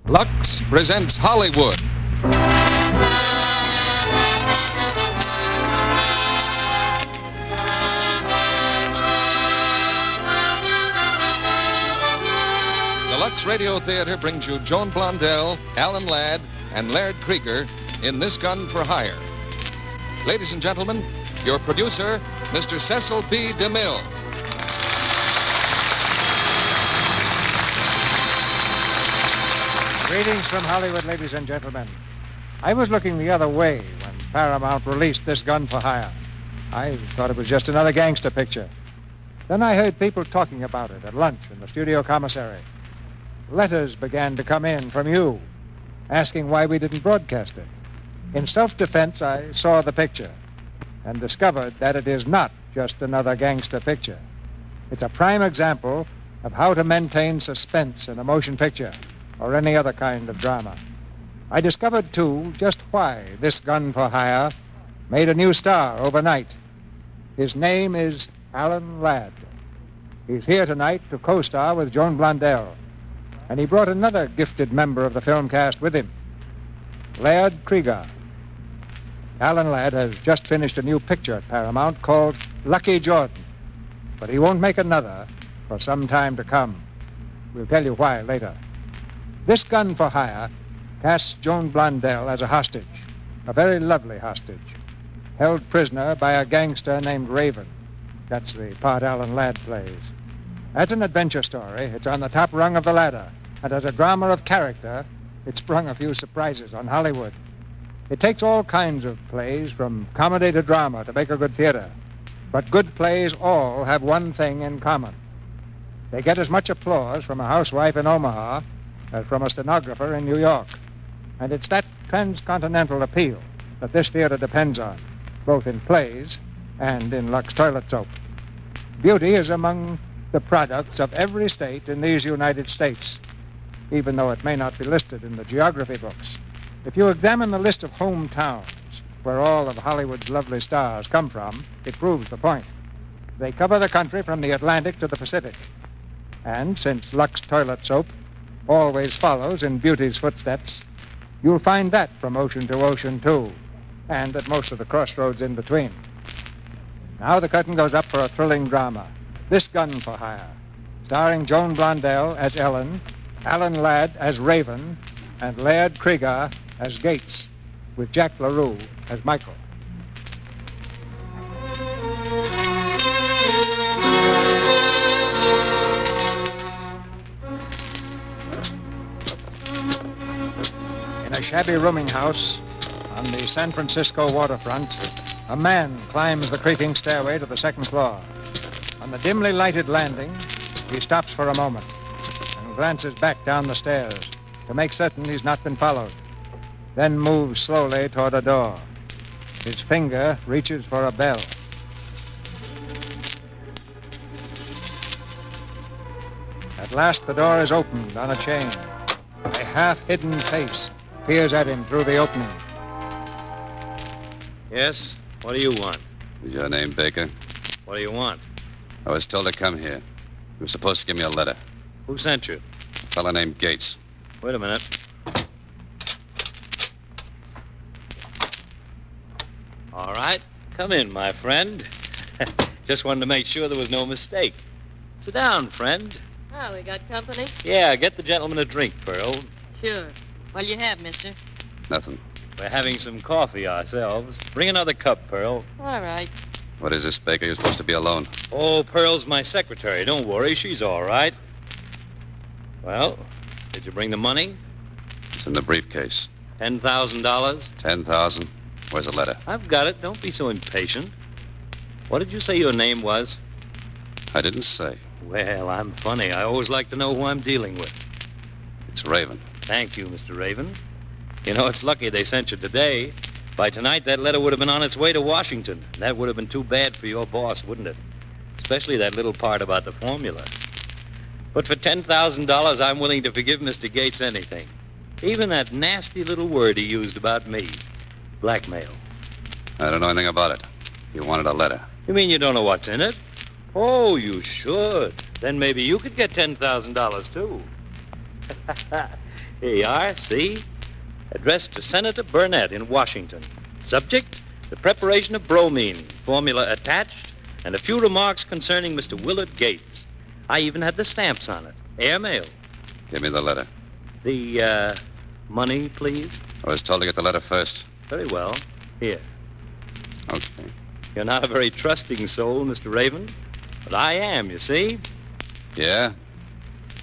Lux presents Hollywood. The Lux Radio Theater brings you Joan Blondell, Alan Ladd, and Laird Krieger in This Gun for Hire. Ladies and gentlemen, your producer, Mr. Cecil B. DeMille. Greetings from Hollywood, ladies and gentlemen. I was looking the other way when Paramount released This Gun for Hire. I thought it was just another gangster picture. Then I heard people talking about it at lunch in the studio commissary. Letters began to come in from you, asking why we didn't broadcast it. In self-defense, I saw the picture and discovered that it is not just another gangster picture. It's a prime example of how to maintain suspense in a motion picture or any other kind of drama. I discovered, too, just why This Gun for Hire made a new star overnight. His name is Alan Ladd. He's here tonight to co-star with Joan Blondell, and he brought another gifted member of the film cast with him, Laird Krieger. Alan Ladd has just finished a new picture at Paramount called Lucky Jordan, but he won't make another for some time to come. We'll tell you why later. This Gun for Hire casts Joan Blondell as a hostage, a very lovely hostage, held prisoner by a gangster named Raven. That's the part Alan Ladd plays. As an adventure story, it's on the top rung of the ladder, and as a drama of character, it's sprung a few surprises on Hollywood. It takes all kinds of plays, from comedy to drama, to make a good theater. But good plays all have one thing in common. They get as much applause from a housewife in Omaha as from a stenographer in New York. And it's that transcontinental appeal that this theater depends on, both in plays and in Lux toilet soap. Beauty is among the products of every state in these United States, even though it may not be listed in the geography books. If you examine the list of hometowns where all of Hollywood's lovely stars come from, it proves the point. They cover the country from the Atlantic to the Pacific. And since Lux toilet soap always follows in beauty's footsteps, you'll find that from ocean to ocean, too, and at most of the crossroads in between. Now the curtain goes up for a thrilling drama, This Gun for Hire, starring Joan Blondell as Ellen, Alan Ladd as Raven, and Laird Krieger as Gates, with Jack LaRue as Michael. In a shabby rooming house on the San Francisco waterfront, a man climbs the creaking stairway to the second floor. On the dimly lighted landing, he stops for a moment and glances back down the stairs to make certain he's not been followed, then moves slowly toward a door. His finger reaches for a bell. At last, the door is opened on a chain. A half-hidden face peers at him through the opening. Yes? What do you want? Is your name Baker? What do you want? I was told to come here. You were supposed to give me a letter. Who sent you? A fellow named Gates. Wait a minute. All right. Come in, my friend. Just wanted to make sure there was no mistake. Sit down, friend. Oh, we got company? Yeah, get the gentleman a drink, Pearl. Sure. What'll you have, mister? Nothing. We're having some coffee ourselves. Bring another cup, Pearl. All right. What is this, Baker? You're supposed to be alone. Oh, Pearl's my secretary. Don't worry, she's all right. Well, did you bring the money? It's in the briefcase. $10,000? $10,000. Where's the letter? I've got it. Don't be so impatient. What did you say your name was? I didn't say. Well, I'm funny. I always like to know who I'm dealing with. It's Raven. Thank you, Mr. Raven. You know, it's lucky they sent you today. By tonight, that letter would have been on its way to Washington. That would have been too bad for your boss, wouldn't it? Especially that little part about the formula. But for $10,000, I'm willing to forgive Mr. Gates anything. Even that nasty little word he used about me. Blackmail. I don't know anything about it. You wanted a letter. You mean you don't know what's in it? Oh, you should. Then maybe you could get $10,000, too. Here you are, see? Addressed to Senator Burnett in Washington. Subject, the preparation of bromine, formula attached, and a few remarks concerning Mr. Willard Gates. I even had the stamps on it. Airmail. Give me the letter. The, money, please? I was told to get the letter first. Very well. Here. Okay. You're not a very trusting soul, Mr. Raven. But I am, you see. Yeah?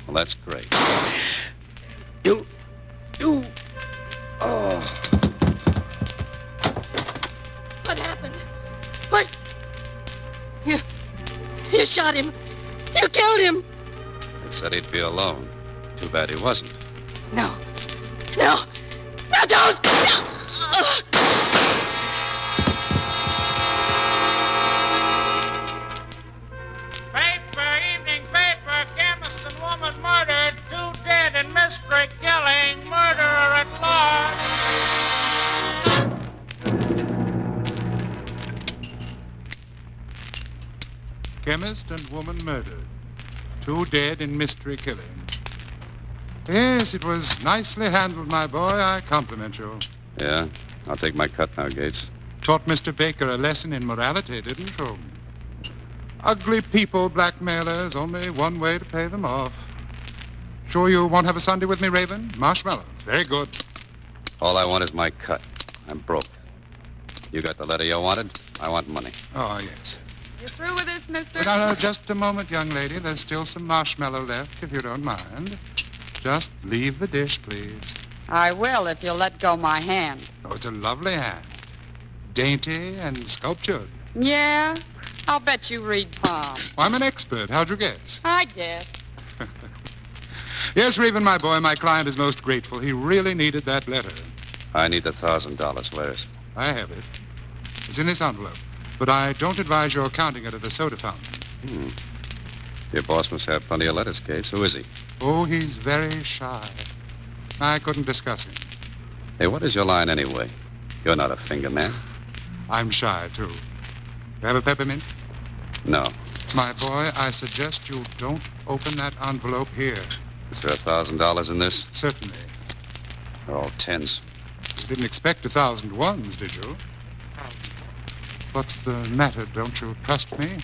Well, that's great. You... Oh. What happened? What? You shot him. You killed him. They said he'd be alone. Too bad he wasn't. No, don't! No! Paper, evening paper, chemist and woman murdered, 2 dead in mystery killing, murderer at large. Chemist and woman murdered. 2 dead in mystery killing. Yes, it was nicely handled, my boy. I compliment you. Yeah? I'll take my cut now, Gates. Taught Mr. Baker a lesson in morality, didn't you? Ugly people, blackmailers, only one way to pay them off. Sure you won't have a Sunday with me, Raven? Marshmallows. Very good. All I want is my cut. I'm broke. You got the letter you wanted? I want money. Oh, yes. You through with this, mister? No, just a moment, young lady. There's still some marshmallow left, if you don't mind. Just leave the dish, please. I will if you'll let go my hand. Oh, it's a lovely hand. Dainty and sculptured. Yeah? I'll bet you read palm. I'm an expert. How'd you guess? I guess. Yes, Raven, my boy, my client is most grateful. He really needed that letter. I need the $1,000. Where is it? I have it. It's in this envelope. But I don't advise your counting it at the soda fountain. Your boss must have plenty of letters, Gates. Who is he? Oh, he's very shy. I couldn't discuss him. Hey, what is your line anyway? You're not a finger man. I'm shy, too. You have a peppermint? No. My boy, I suggest you don't open that envelope here. Is there $1,000 in this? Certainly. They're all tens. You didn't expect 1,000 ones, did you? What's the matter? Don't you trust me?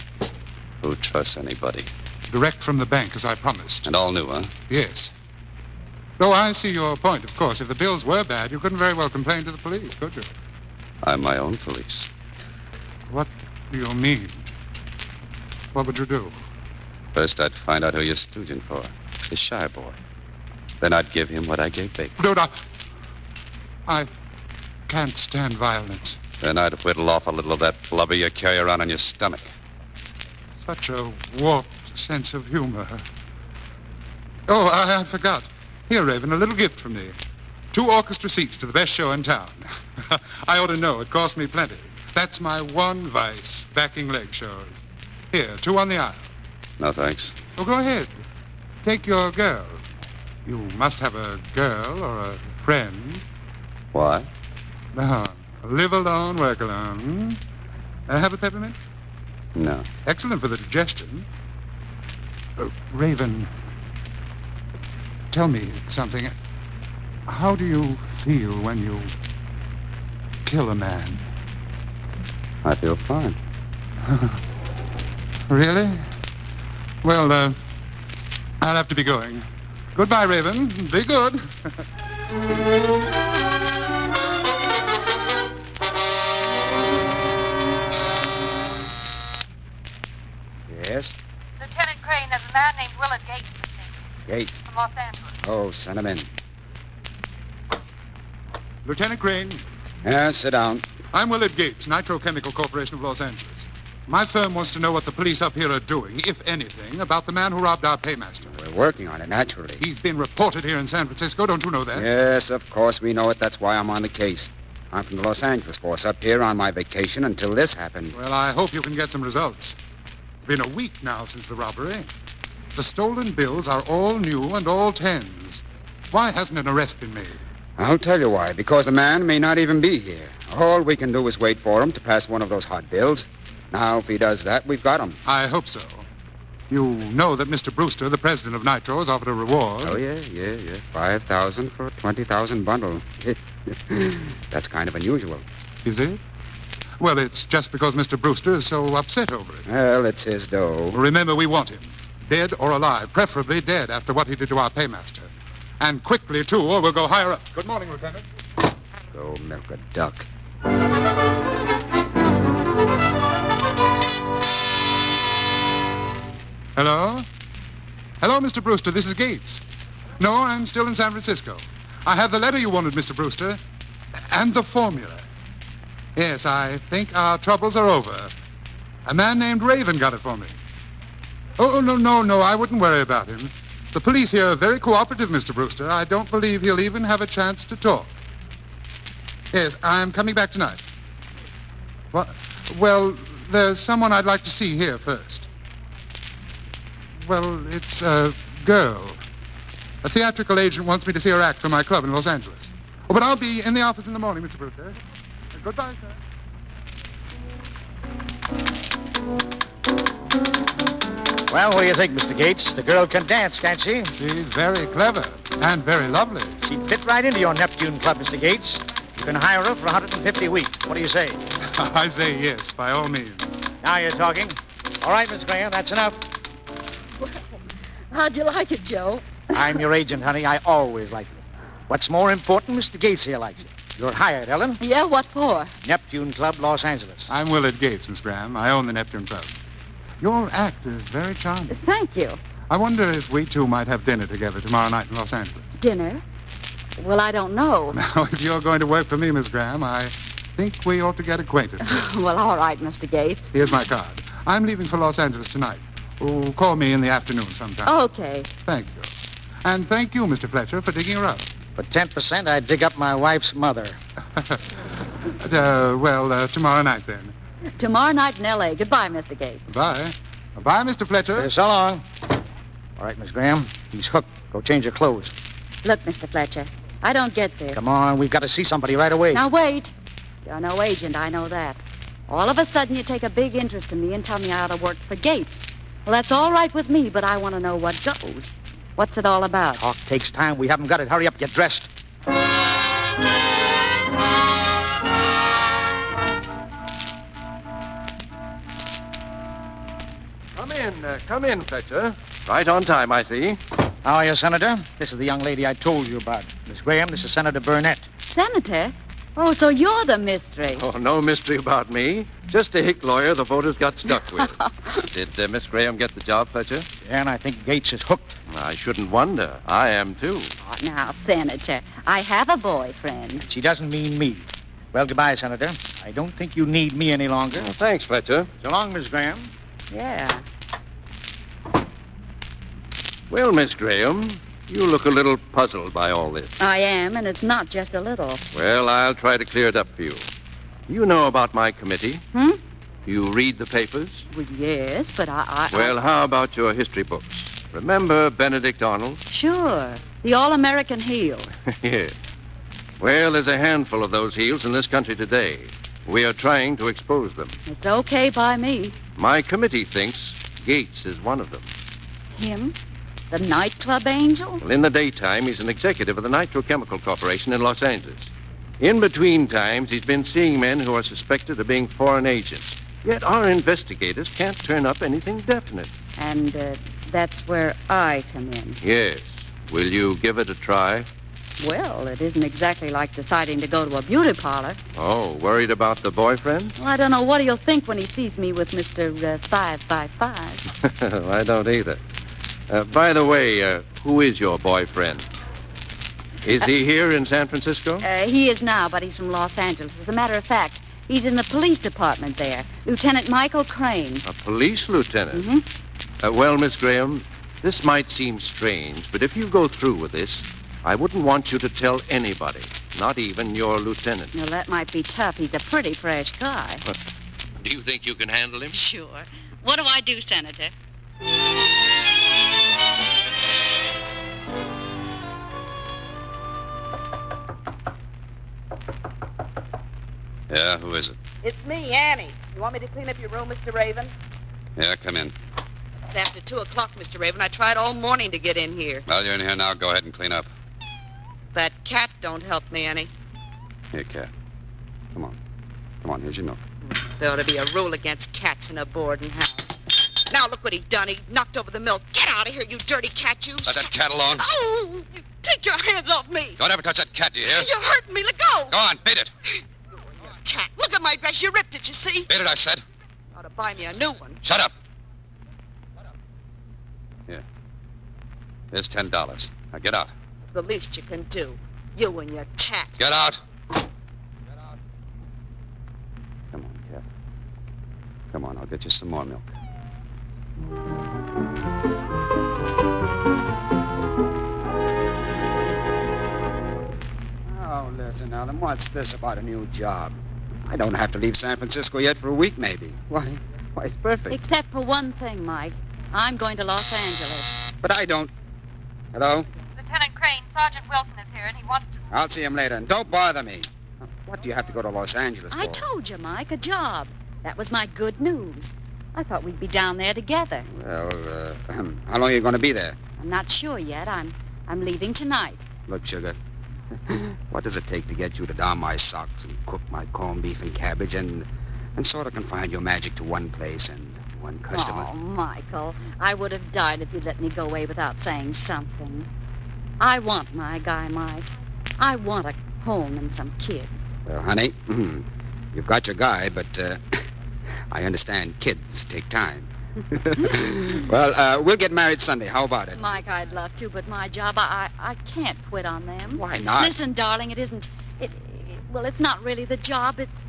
Who trusts anybody? Direct from the bank, as I promised. And all new, huh? Yes. Oh, I see your point, of course. If the bills were bad, you couldn't very well complain to the police, could you? I'm my own police. What do you mean? What would you do? First, I'd find out who you're stooging for. The shy boy. Then I'd give him what I gave Baker. No. I can't stand violence. Then I'd whittle off a little of that blubber you carry around on your stomach. Such a warped sense of humor. Oh, I forgot. Here, Raven, a little gift from me. 2 orchestra seats to the best show in town. I ought to know. It cost me plenty. That's my one vice, backing leg shows. Here, 2 on the aisle. No, thanks. Oh, go ahead. Take your girl. You must have a girl or a friend. Why? No. Live alone, work alone. Have a peppermint? No. Excellent for the digestion. Raven, tell me something. How do you feel when you kill a man? I feel fine. Really? Well, I'll have to be going. Goodbye, Raven. Be good. Yes? Lieutenant Crane, there's a man named Willard Gates in the scene. Gates. From Los Angeles. Oh, send him in. Lieutenant Crane, Yeah, sit down. I'm Willard Gates, Nitrochemical Corporation of Los Angeles. My firm wants to know what the police up here are doing, if anything, about the man who robbed our paymaster. We're working on it, naturally. He's been reported here in San Francisco. Don't you know that? Yes, of course, we know it. That's why I'm on the case. I'm from the Los Angeles force up here on my vacation until this happened. Well, I hope you can get some results. It's been a week now since the robbery. The stolen bills are all new and all tens. Why hasn't an arrest been made? I'll tell you why. Because the man may not even be here. All we can do is wait for him to pass one of those hot bills. Now, if he does that, we've got him. I hope so. You know that Mr. Brewster, the president of Nitro, has offered a reward. Oh, yeah. 5,000 for a 20,000 bundle. That's kind of unusual. Is it? Well, it's just because Mr. Brewster is so upset over it. Well, it's his dough. Remember, we want him. Dead or alive. Preferably dead after what he did to our paymaster. And quickly, too, or we'll go higher up. Good morning, Lieutenant. Go milk a duck. Hello? Hello, Mr. Brewster. This is Gates. No, I'm still in San Francisco. I have the letter you wanted, Mr. Brewster. And the formula. Yes, I think our troubles are over. A man named Raven got it for me. Oh, no. I wouldn't worry about him. The police here are very cooperative, Mr. Brewster. I don't believe he'll even have a chance to talk. Yes, I'm coming back tonight. What? Well, there's someone I'd like to see here first. Well, it's a girl. A theatrical agent wants me to see her act for my club in Los Angeles. Oh, but I'll be in the office in the morning, Mr. Brewster. Goodbye, sir. Well, what do you think, Mr. Gates? The girl can dance, can't she? She's very clever and very lovely. She'd fit right into your Neptune Club, Mr. Gates. You can hire her for 150 a week. What do you say? I say yes, by all means. Now you're talking. All right, Miss Graham, that's enough. Well, how'd you like it, Joe? I'm your agent, honey. I always like you. What's more important, Mr. Gates here likes you. You're hired, Ellen. Yeah, what for? Neptune Club, Los Angeles. I'm Willard Gates, Miss Graham. I own the Neptune Club. Your act is very charming. Thank you. I wonder if we two might have dinner together tomorrow night in Los Angeles. Dinner? Well, I don't know. Now, if you're going to work for me, Miss Graham, I think we ought to get acquainted. Well, all right, Mr. Gates. Here's my card. I'm leaving for Los Angeles tonight. Oh, call me in the afternoon sometime. Okay. Thank you. And thank you, Mr. Fletcher, for digging her up. For 10%, I'd dig up my wife's mother. Tomorrow night, then. Tomorrow night in L.A. Goodbye, Mr. Gates. Bye. Bye, Mr. Fletcher. So long. All right, Miss Graham. He's hooked. Go change your clothes. Look, Mr. Fletcher, I don't get this. Come on, we've got to see somebody right away. Now, wait. You're no agent, I know that. All of a sudden, you take a big interest in me and tell me I ought to work for Gates. Well, that's all right with me, but I want to know what goes. What's it all about? Talk takes time. We haven't got it. Hurry up, get dressed. Come in, Fletcher. Right on time, I see. How are you, Senator? This is the young lady I told you about. Miss Graham, this is Senator Burnett. Senator? Oh, so you're the mystery. Oh, no mystery about me. Just a hick lawyer the voters got stuck with. Did Miss Graham get the job, Fletcher? Yeah, and I think Gates is hooked. I shouldn't wonder. I am, too. Oh, now, Senator, I have a boyfriend. She doesn't mean me. Well, goodbye, Senator. I don't think you need me any longer. Well, thanks, Fletcher. So long, Miss Graham. Yeah. Well, Miss Graham, you look a little puzzled by all this. I am, and it's not just a little. Well, I'll try to clear it up for you. You know about my committee? You read the papers? Well, yes, but Well, how about your history books? Remember Benedict Arnold? Sure. The all-American heel. Yes. Well, there's a handful of those heels in this country today. We are trying to expose them. It's okay by me. My committee thinks Gates is one of them. Him? The nightclub angel? Well, in the daytime, he's an executive of the Nitrochemical Corporation in Los Angeles. In between times, he's been seeing men who are suspected of being foreign agents. Yet our investigators can't turn up anything definite. And that's where I come in. Yes. Will you give it a try? Well, it isn't exactly like deciding to go to a beauty parlor. Oh, worried about the boyfriend? Well, I don't know what he'll think when he sees me with Mr. 555. I don't either. By the way, who is your boyfriend? Is he here in San Francisco? He is now, but he's from Los Angeles. As a matter of fact, he's in the police department there. Lieutenant Michael Crane. A police lieutenant? Mm-hmm. Well, Miss Graham, this might seem strange, but if you go through with this, I wouldn't want you to tell anybody, not even your lieutenant. Well, that might be tough. He's a pretty fresh guy. Do you think you can handle him? Sure. What do I do, Senator? Yeah, who is it? It's me, Annie. You want me to clean up your room, Mr. Raven? Yeah, come in. It's after 2 o'clock, Mr. Raven. I tried all morning to get in here. Well, you're in here now. Go ahead and clean up. That cat don't help me any. Here, Cat. Come on. Come on, here's your note. There ought to be a rule against cats in a boarding house. Now look what he done. He knocked over the milk. Get out of here, you dirty cat, you. Let that cat alone. Oh, you take your hands off me. Don't ever touch that cat, do you hear? You're hurting me. Let go. Go on, beat it. Cat, look at my dress. You ripped it, you see? Beat it, I said. Ought to buy me a new one. Shut up. Here. Here's $10. Now get out. It's the least you can do. You and your cat. Get out. Come on, Cat. Come on, I'll get you some more milk. Oh, listen, Alan, what's this about a new job? I don't have to leave San Francisco yet for a week, maybe. Why, it's perfect. Except for one thing, Mike. I'm going to Los Angeles. But I don't. Hello? Lieutenant Crane, Sergeant Wilson is here, and he wants to... I'll see him later, and don't bother me. What do you have to go to Los Angeles for? I told you, Mike, a job. That was my good news. I thought we'd be down there together. Well, how long are you going to be there? I'm not sure yet. I'm leaving tonight. Look, Sugar, what does it take to get you to darn my socks and cook my corned beef and cabbage and sort of confine your magic to one place and one customer? Oh, Michael, I would have died if you'd let me go away without saying something. I want my guy, Mike. I want a home and some kids. Well, honey, you've got your guy, but I understand kids take time. Well, we'll get married Sunday. How about it? Mike, I'd love to, but my job, I can't quit on them. Why not? Listen, darling, it isn't... Well, it's not really the job. It's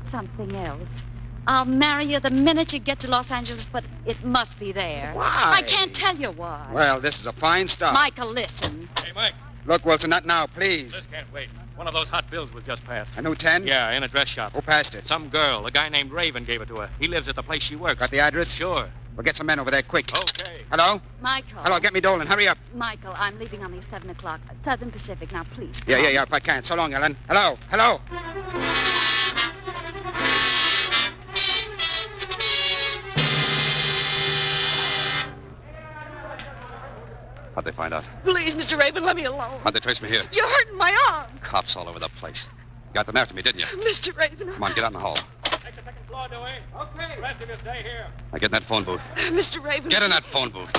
something else. I'll marry you the minute you get to Los Angeles, but it must be there. Why? I can't tell you why. Well, this is a fine start. Michael, listen. Hey, Mike. Look, Wilson, not now, please. This can't wait. One of those hot bills was just passed. A new 10? Yeah, in a dress shop. Who passed it? Some girl. A guy named Raven gave it to her. He lives at the place she works. Got the address? Sure. Well, get some men over there quick. Okay. Hello? Michael. Hello, get me Dolan. Hurry up. Michael, I'm leaving on the 7 o'clock. Southern Pacific. Now, please, come. Yeah, if I can. So long, Ellen. Hello? How'd they find out? Please, Mr. Raven, let me alone. How'd they trace me here? You're hurting my arm. Cops all over the place. You got them after me, didn't you? Mr. Raven. Come on, get out in the hall. Take the second floor, Dewey. Okay. The rest of you stay here. Now get in that phone booth. Mr. Raven. Get in that phone booth.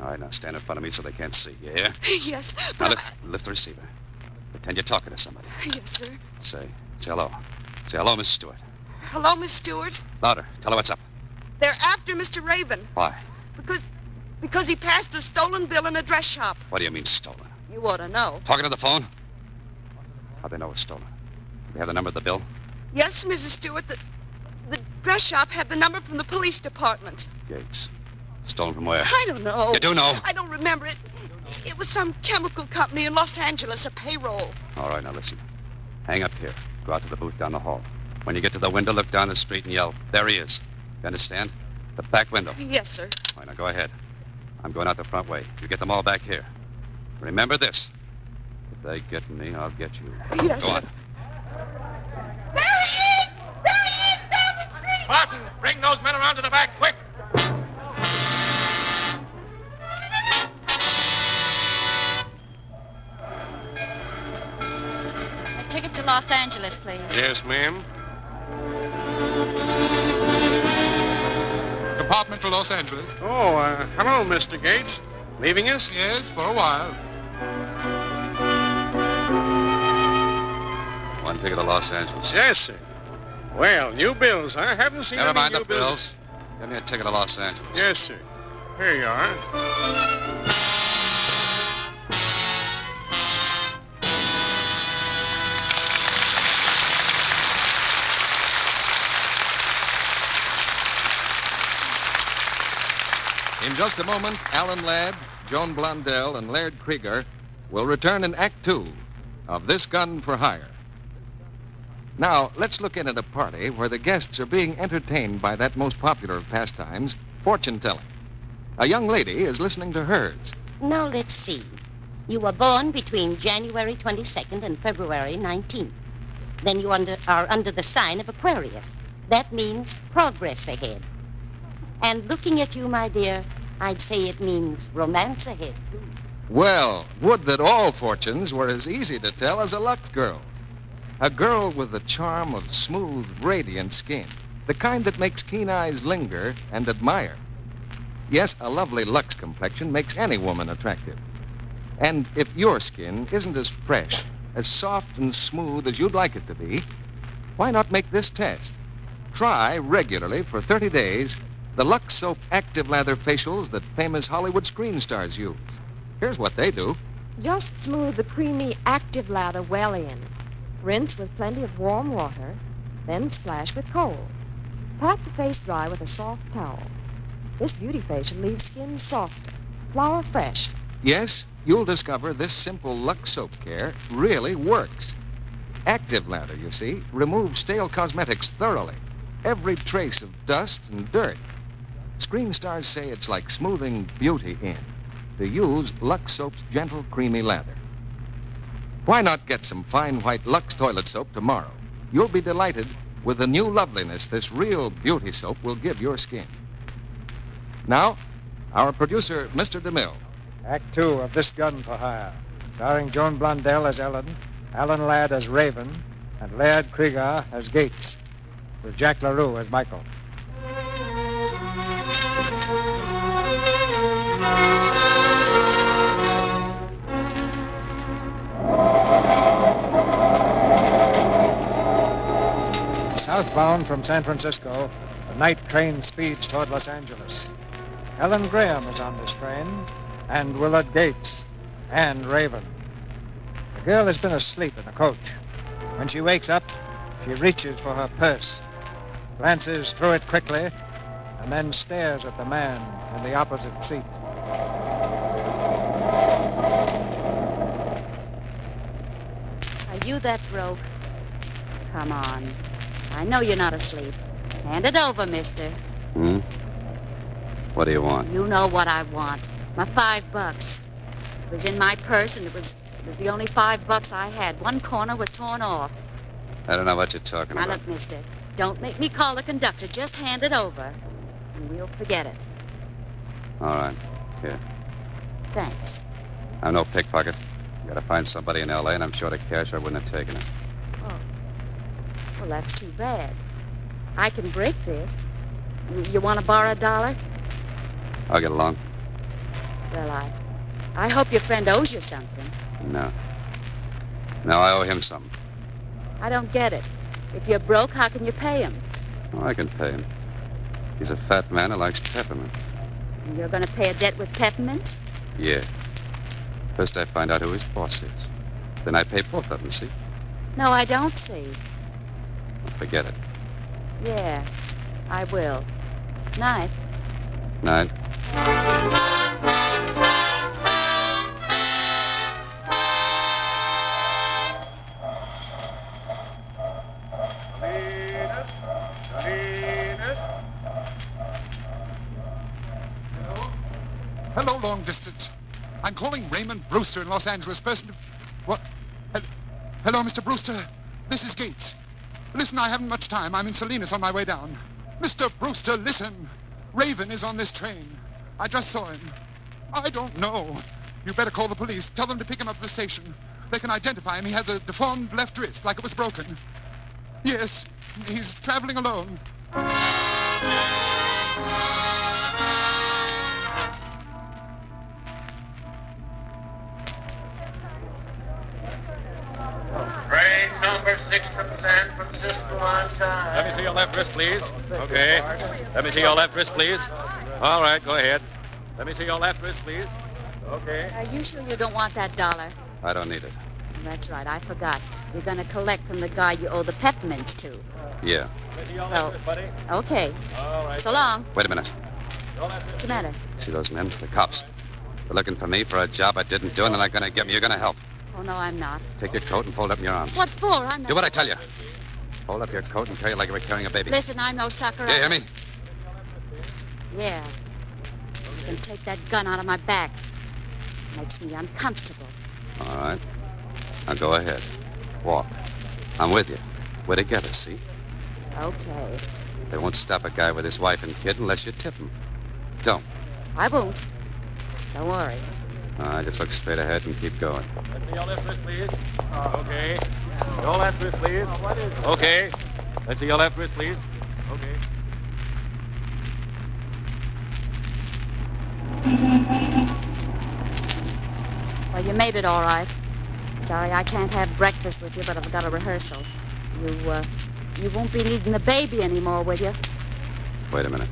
All right, now stand in front of me so they can't see. You hear? Yes, Now but... lift the receiver. Pretend you're talking to somebody. Yes, sir. Say hello. Say hello, Miss Stewart. Hello, Miss Stewart. Louder. Tell her what's up. They're after Mr. Raven. Why? Because he passed a stolen bill in a dress shop. What do you mean stolen? You ought to know. Talking to the phone? How'd they know it's stolen? Do they have the number of the bill? Yes, Mrs. Stewart. The dress shop had the number from the police department. Gates. Stolen from where? I don't know. You do know? I don't remember it. It was some chemical company in Los Angeles, a payroll. All right, now listen. Hang up here. Go out to the booth down the hall. When you get to the window, look down the street and yell, "There he is." You understand? The back window. Yes, sir. All right, now go ahead. I'm going out the front way. You get them all back here. Remember this. If they get me, I'll get you. Yes, Go sir. on. There he is! There he is! Down the street! Martin, bring those men around to the back, quick. A ticket to Los Angeles, please. Yes, ma'am. Compartment to Los Angeles. Oh, hello, Mr. Gates. Leaving us? Yes, for a while. One ticket to Los Angeles. Yes, sir. Well, new bills, huh? Haven't seen Never any mind new the bills. Give me a ticket to Los Angeles. Yes, sir. Here you are. In just a moment, Alan Ladd, Joan Blondell, and Laird Krieger will return in Act 2 of This Gun for Hire. Now, let's look in at a party where the guests are being entertained by that most popular of pastimes, fortune-telling. A young lady is listening to hers. Now, let's see. You were born between January 22nd and February 19th. Then you are under the sign of Aquarius. That means progress ahead. And looking at you, my dear, I'd say it means romance ahead, too. Well, would that all fortunes were as easy to tell as a Lux girl's. A girl with the charm of smooth, radiant skin. The kind that makes keen eyes linger and admire. Yes, a lovely Lux complexion makes any woman attractive. And if your skin isn't as fresh, as soft and smooth as you'd like it to be, why not make this test? Try regularly for 30 days the Lux Soap Active Lather facials that famous Hollywood screen stars use. Here's what they do. Just smooth the creamy active lather well in. Rinse with plenty of warm water, then splash with cold. Pat the face dry with a soft towel. This beauty facial leaves skin softer, flower fresh. Yes, you'll discover this simple Lux Soap care really works. Active Lather, you see, removes stale cosmetics thoroughly. Every trace of dust and dirt. Screen stars say it's like smoothing beauty in. To use Lux Soap's gentle, creamy lather. Why not get some fine white Lux toilet soap tomorrow? You'll be delighted with the new loveliness this real beauty soap will give your skin. Now, our producer, Mr. DeMille. Act 2 of This Gun for Hire, starring Joan Blondell as Ellen, Alan Ladd as Raven, and Laird Krieger as Gates, with Jack LaRue as Michael. Southbound from San Francisco, the night train speeds toward Los Angeles. Ellen Graham is on this train, and Willard Gates, and Raven. The girl has been asleep in the coach. When she wakes up, she reaches for her purse, glances through it quickly, and then stares at the man in the opposite seat. Are you that broke? Come on. I know you're not asleep. Hand it over, mister. What do you want? You know what I want. My $5. It was in my purse, and it was the only $5 I had. One corner was torn off. I don't know what you're talking Now about. look, mister, don't make me call the conductor. Just hand it over, and we'll forget it. All right. Here. Thanks. I'm no pickpocket. Gotta find somebody in L.A., and I'm short of cash. I wouldn't have taken it. Oh. Well, that's too bad. I can break this. You want to borrow $1? I'll get along. Well, I hope your friend owes you something. No. No, I owe him something. I don't get it. If you're broke, how can you pay him? Oh, I can pay him. He's a fat man who likes peppermints. And you're going to pay a debt with peppermints? Yeah. First I find out who his boss is. Then I pay both of them, see? No, I don't see. Well, forget it. Yeah, I will. Night. Night. Hello, long distance. I'm calling Raymond Brewster in Los Angeles. What? Hello, Mr. Brewster. This is Gates. Listen, I haven't much time. I'm in Salinas on my way down. Mr. Brewster, listen. Raven is on this train. I just saw him. I don't know. You better call the police. Tell them to pick him up at the station. They can identify him. He has a deformed left wrist, like it was broken. Yes, he's traveling alone. Train number 6 from San Francisco on time. Let me see your left wrist, please. Okay. Let me see your left wrist, please. All right, go ahead. Let me see your left wrist, please. Okay. Are you sure you don't want that $1? I don't need it. That's right, I forgot. You're going to collect from the guy you owe the peppermints to. Yeah. Let me see your Well, left wrist, buddy. Okay. All right. So long. Wait a minute. What's the matter? See those men? The cops. They're looking for me for a job I didn't do, and they're not going to get me. You're going to help. Oh, no, I'm not. Take your coat and fold up in your arms. What for? I'm not... Do what I tell you. Hold up your coat and carry it like you were carrying a baby. Listen, I'm no sucker. You hear me? Yeah. You can take that gun out of my back. Makes me uncomfortable. All right. Now go ahead. Walk. I'm with you. We're together, see? Okay. They won't stop a guy with his wife and kid unless you tip him. Don't. I won't. Don't worry. I just look straight ahead and keep going. Let's see your left wrist, please. Okay. Your left wrist, please. Okay. Let's see your left wrist, please. Okay. Well, you made it all right. Sorry I can't have breakfast with you, but I've got a rehearsal. You won't be needing the baby anymore, will you? Wait a minute.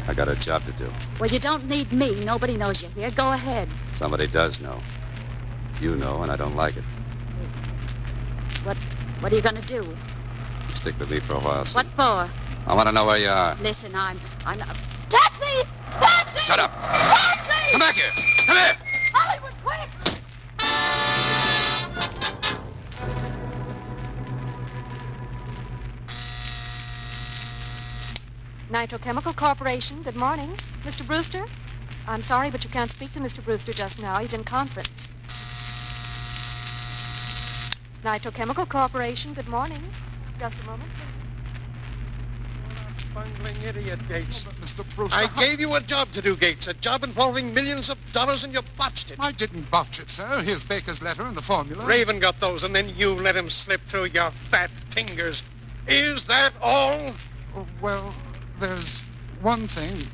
I got a job to do. Well, you don't need me. Nobody knows you're here. Go ahead. Somebody does know. You know, and I don't like it. What are you going to do? You stick with me for a while, son. What for? I want to know where you are. Listen, I'm Taxi! Taxi! Shut up! Taxi! Come back here! Come here! Hollywood, quick! Nitrochemical Corporation, good morning. Mr. Brewster? I'm sorry, but you can't speak to Mr. Brewster just now. He's in conference. Nitrochemical Corporation, good morning. Just a moment, please. Bungling idiot, Gates. Mr. Brewster. I gave you a job to do, Gates. A job involving millions of dollars, and you botched it. I didn't botch it, sir. Here's Baker's letter and the formula. Raven got those, and then you let him slip through your fat fingers. Is that all? Oh, well, there's one thing.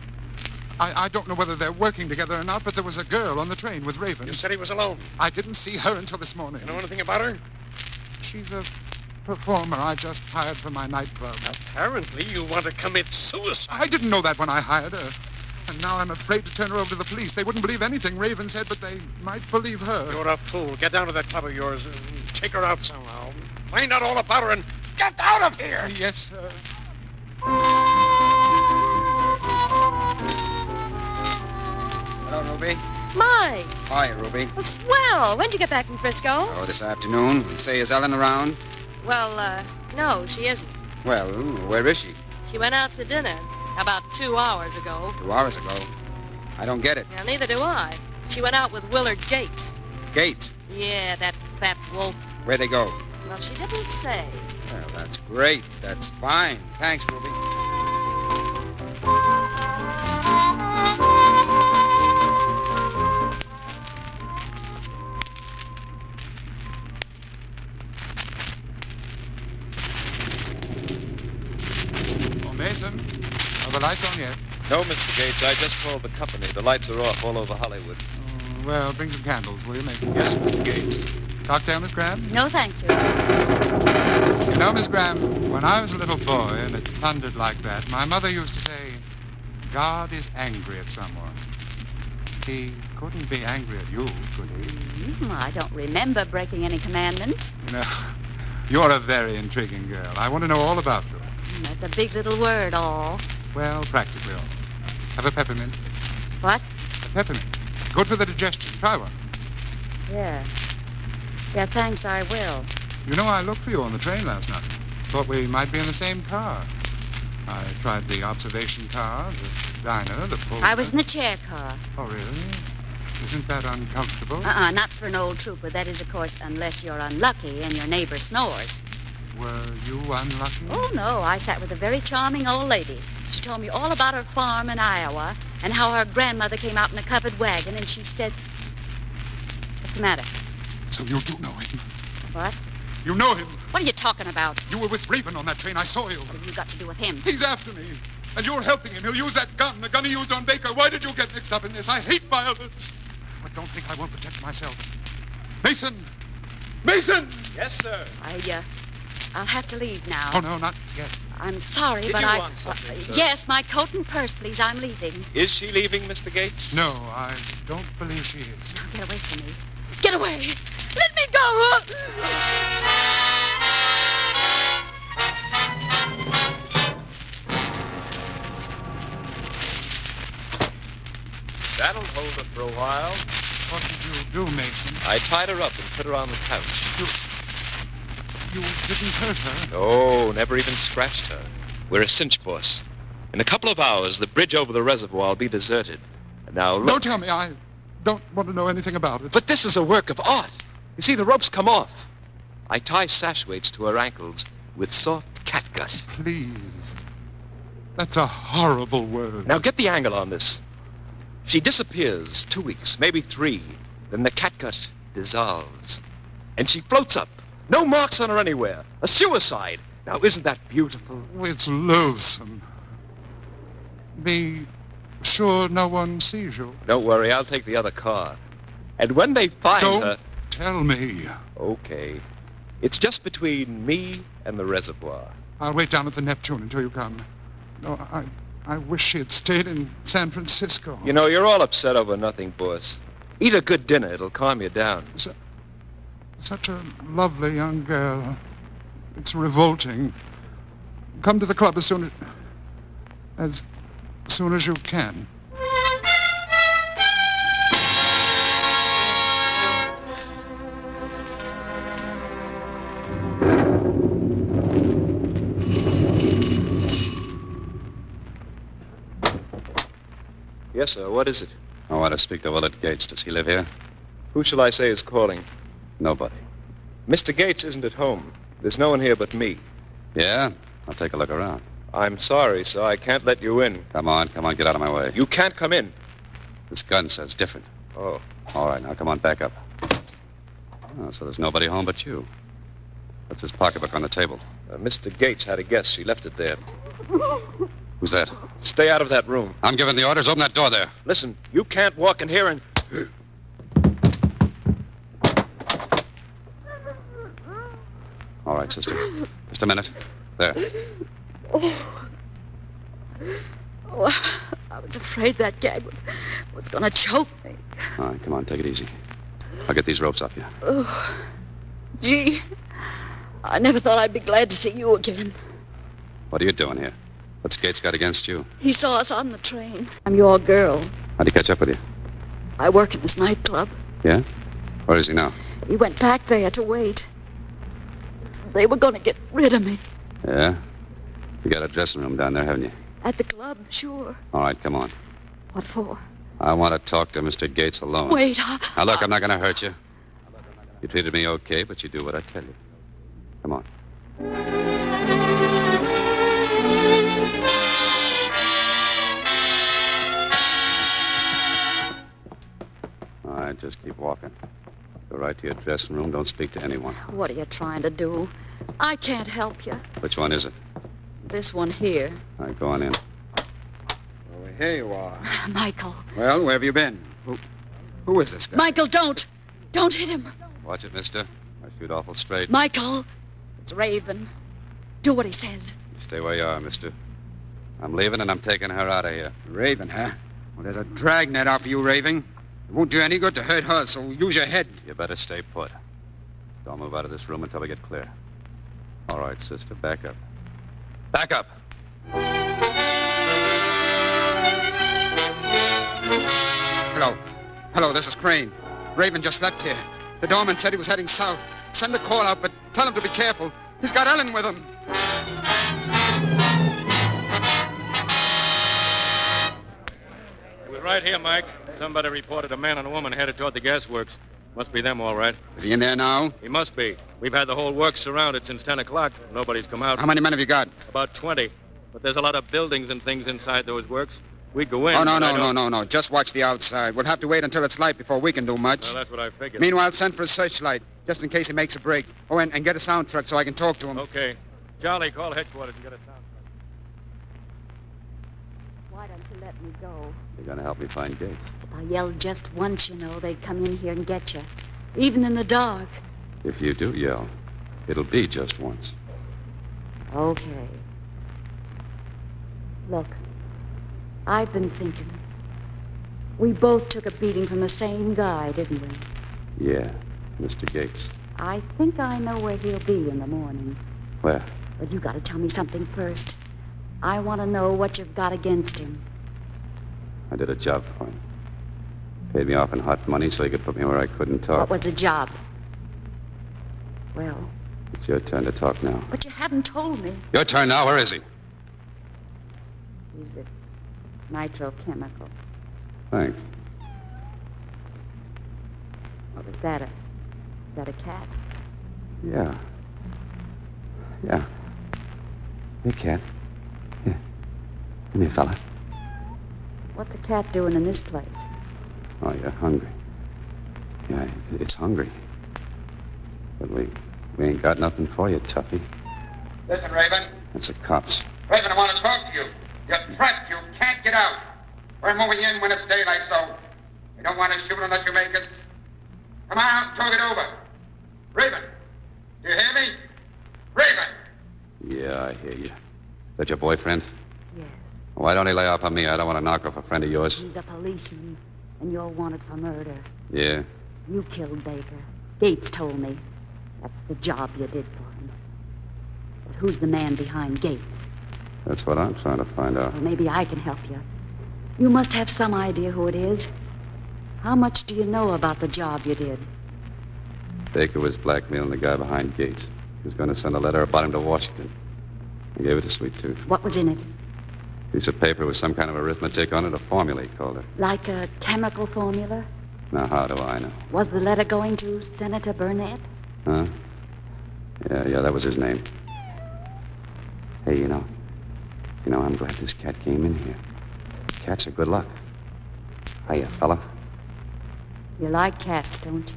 I don't know whether they're working together or not, but there was a girl on the train with Raven. You said he was alone. I didn't see her until this morning. You know anything about her? She's a performer I just hired for my nightclub. Apparently you want to commit suicide. I didn't know that when I hired her. And now I'm afraid to turn her over to the police. They wouldn't believe anything Raven said, but they might believe her. You're a fool. Get down to that club of yours and take her out somehow. Find out all about her and get out of here. Yes, sir. Hello, Ruby. Mike! Hi, Ruby. Well, swell. When'd you get back from Frisco? Oh, this afternoon. Say, is Ellen around? Well, no, she isn't. Well, where is she? She went out to dinner about 2 hours ago. 2 hours ago. I don't get it. Well, neither do I. She went out with Willard Gates. Gates? Yeah, that fat wolf. Where'd they go? Well, she didn't say. Well, that's great. That's fine. Thanks, Ruby. Mason, are the lights on yet? No, Mr. Gates. I just called the company. The lights are off all over Hollywood. Well, bring some candles, will you, Mason? Yes, Mr. Gates. Cocktail, Miss Graham? No, thank you. You know, Miss Graham, when I was a little boy and it thundered like that, my mother used to say, God is angry at someone. He couldn't be angry at you, could he? I don't remember breaking any commandments. You know, you're a very intriguing girl. I want to know all about you. That's a big little word, all. Well, practically all. Have a peppermint. What? A peppermint. Good for the digestion. Try one. Yeah. Yeah, thanks, I will. You know, I looked for you on the train last night. Thought we might be in the same car. I tried the observation car, the diner, the pool. I was in the chair car. Oh, really? Isn't that uncomfortable? Not for an old trooper. That is, of course, unless you're unlucky and your neighbor snores. Were you unlucky? Oh, no. I sat with a very charming old lady. She told me all about her farm in Iowa and how her grandmother came out in a covered wagon, and she said... What's the matter? So you do know him? What? You know him? What are you talking about? You were with Raven on that train. I saw you. What have you got to do with him? He's after me. And you're helping him. He'll use that gun, the gun he used on Baker. Why did you get mixed up in this? I hate violence. But don't think I won't protect myself. Mason! Mason! Yes, sir. I'll have to leave now. Oh, no, not yet. I'm sorry, Did but you I... want something, sir? Yes, my coat and purse, please. I'm leaving. Is she leaving, Mr. Gates? No, I don't believe she is. Now, get away from me. Get away! Let me go! That'll hold her for a while. What did you do, Mason? I tied her up and put her on the couch. You didn't hurt her? No, never even scratched her. We're a cinch, boss. In a couple of hours, the bridge over the reservoir will be deserted. And now look... Don't tell me. I don't want to know anything about it. But this is a work of art. You see, the ropes come off. I tie sash weights to her ankles with soft catgut. Please. That's a horrible word. Now get the angle on this. She disappears 2 weeks, maybe 3. Then the catgut dissolves. And she floats up. No marks on her anywhere. A suicide. Now, isn't that beautiful? It's loathsome. Be sure no one sees you. Don't worry, I'll take the other car. And when they find her... Don't tell me. Okay. It's just between me and the reservoir. I'll wait down at the Neptune until you come. No, I wish she had stayed in San Francisco. You know, you're all upset over nothing, boss. Eat a good dinner. It'll calm you down. Such a lovely young girl. It's revolting. Come to the club as soon as you can. Yes, sir. What is it? I want to speak to Willard Gates. Does he live here? Who shall I say is calling? Nobody. Mr. Gates isn't at home. There's no one here but me. Yeah? I'll take a look around. I'm sorry, sir. I can't let you in. Come on, get out of my way. You can't come in. This gun says different. Oh. All right, now come on, back up. Oh, so there's nobody home but you. What's his pocketbook on the table? Mr. Gates had a guess. She left it there. Who's that? Stay out of that room. I'm giving the orders. Open that door there. Listen, you can't walk in here and... All right, sister. Just a minute. There. Oh, I was afraid that gag was going to choke me. All right, come on, take it easy. I'll get these ropes off you. Oh, gee, I never thought I'd be glad to see you again. What are you doing here? What's Gates got against you? He saw us on the train. I'm your girl. How'd he catch up with you? I work in this nightclub. Yeah? Where is he now? He went back there to wait. They were going to get rid of me. Yeah? You got a dressing room down there, haven't you? At the club, sure. All right, come on. What for? I want to talk to Mr. Gates alone. Wait, Now, look, I'm not going to hurt you. You treated me okay, but you do what I tell you. Come on. All right, just keep walking. Go right to your dressing room. Don't speak to anyone. What are you trying to do? I can't help you. Which one is it? This one here. All right, go on in. Oh, here you are. Michael. Well, where have you been? Who is this guy? Michael, don't! Don't hit him! Watch it, mister. I shoot awful straight. Michael! It's Raven. Do what he says. Stay where you are, mister. I'm leaving and I'm taking her out of here. Raven, huh? Well, there's a dragnet out for you, Raven. It won't do any good to hurt her, so use your head. You better stay put. Don't move out of this room until we get clear. All right, sister, back up. Back up! Hello. Hello, this is Crane. Raven just left here. The doorman said he was heading south. Send a call out, but tell him to be careful. He's got Ellen with him. He was right here, Mike. Somebody reported a man and a woman headed toward the gasworks. Must be them, all right. Is he in there now? He must be. We've had the whole works surrounded since 10 o'clock. Nobody's come out. How many men have you got? About 20. But there's a lot of buildings and things inside those works. We go in. Oh, no. Just watch the outside. We'll have to wait until it's light before we can do much. Well, that's what I figured. Meanwhile, send for a searchlight, just in case he makes a break. Oh, and get a sound truck so I can talk to him. Okay. Charlie, call headquarters and get a sound truck. Why don't you let me go? You're going to help me find Gates. If I yelled just once, you know, they'd come in here and get you. Even in the dark. If you do yell, it'll be just once. Okay. Look, I've been thinking. We both took a beating from the same guy, didn't we? Yeah, Mr. Gates. I think I know where he'll be in the morning. Where? But you got to tell me something first. I want to know what you've got against him. I did a job for him. Paid me off in hot money so he could put me where I couldn't talk. What was the job? Well, It's your turn to talk now. but you haven't told me. Your turn now. Where is he? He's a nitrochemical. Thanks. What was that? Is that a cat? Yeah. Hey, cat. Yeah. Come here, fella. What's a cat doing in this place? Oh, you're hungry. Yeah, it's hungry. But we ain't got nothing for you, Tuffy. Listen, Raven. That's the cops. Raven, I want to talk to you. You're trapped. You can't get out. We're moving in when it's daylight, so we don't want to shoot unless you make us. Come on, talk it over. Raven, do you hear me? Raven! Yeah, I hear you. Is that your boyfriend? Yes. Why don't he lay off on me? I don't want to knock off a friend of yours. He's a policeman, and you're wanted for murder. Yeah? You killed Baker. Gates told me. That's the job you did for him. But who's the man behind Gates? That's what I'm trying to find out. Well, maybe I can help you. You must have some idea who it is. How much do you know about the job you did? Baker was blackmailing the guy behind Gates. He was going to send a letter about him to Washington. He gave it to Sweet Tooth. What was in it? Piece of paper with some kind of arithmetic on it, a formula, he called it. Like a chemical formula? Now, how do I know? Was the letter going to Senator Burnett? Huh? Yeah, that was his name. Hey, you know, I'm glad this cat came in here. Cats are good luck. Hiya, fella. You like cats, don't